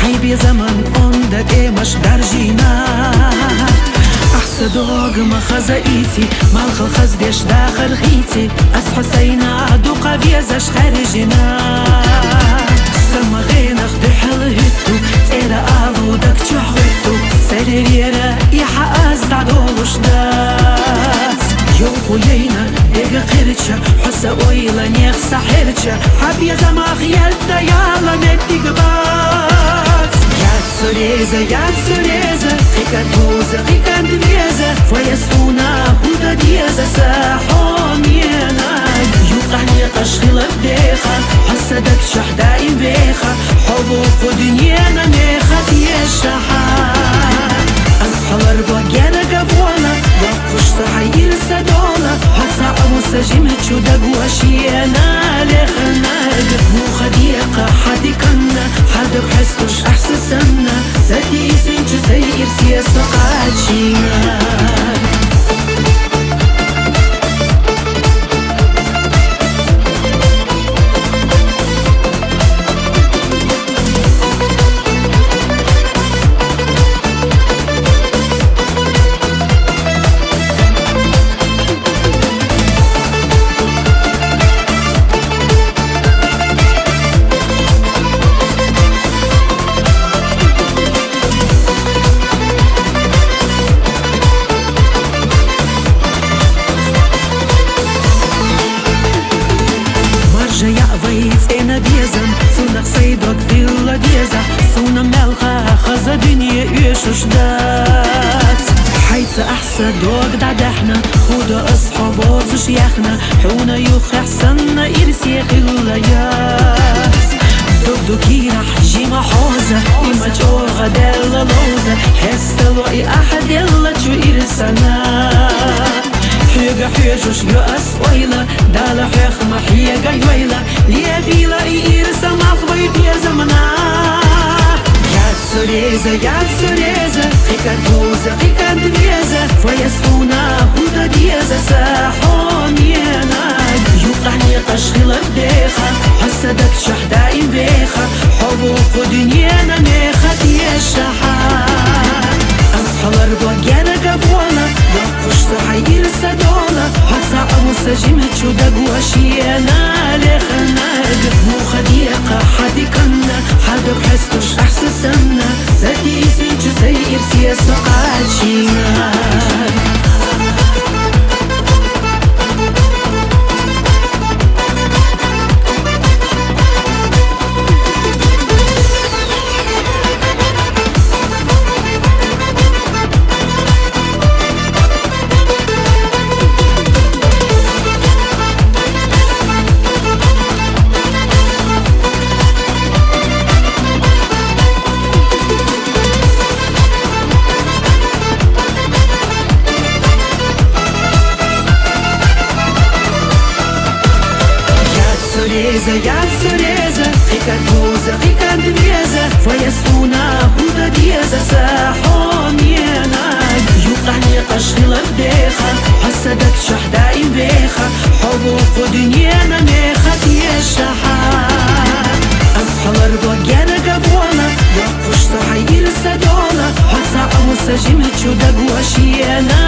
حيبي زمن عندك ايه مش درجينا أحسى دوغ ما خزايتي ما الخلخز ديش داخل غيتي أس حسينا دوقا بيزاش خارجنا سما غينا خدي حلهتو تيرا آلو داك تحوتو سريرا يحا أزعدولوش دات يوفو لينا ديغا خيرتشا حسا ويلا نيخ ساحرتشا حبيا زما خيالتا يالا متي قبات Яд суреза, хикат муза, хикат двеза Твоя струна, худа деза, сахомена Юqani qashkhila bdeha, hasadak shahdaim beha Hubu qudnyana mekhat yeshahat Ashalar bagana gavona, waqfush sahayir sadola Hasa amusa jimhichu dagwashiyana lekhanag Mukhadiqa hadikanna, hadab hastush ahsasana Zati sinchu sayir siyasa qachina Ena djezëm, sunak sejdok dilla djeza Suna melha, khaza dynje yeshush dat حيث أحسى دوق دعدحنا خدا أصحابه زوش يخنا حونا يخ أحسننا إرسي خلا ياس دوق دوكي رح جيما حوزة إما جو غدالة لوزة حس الوعي أحد يلا جو إرسنا حيقا حيجوش يؤس ويلا دالا حيخ ما حيقا يويلا ليا بيلا إيرسا مخوي بيا زمنا Яд суреза, хикат муза, хикат двеза Твоя струна, худа деза, сахомена Юqani qashkhila bdeha, hasadak shahdaim beha Hubu qudnyana mekhat yeshahat Ashalar bagana gavona, waqfush sahayir sadola Hasa amusa jimhichu dagwashiyana lekhanag Mukhadiqa hadikanna, hadab hastush ahsasana Zati sinchu sayir siyasa qachina Яд суреза, хикат муза, хикат двеза Твоя струна, худа деза, сахомена Юqani qashkhila bdeha, hasadak shahdaim beha Hubu qudnyana mekhat yeshahat Ashalar bagana gavona, waqfush sahayir sadola Hasa amusa jimhichu dagwashiyana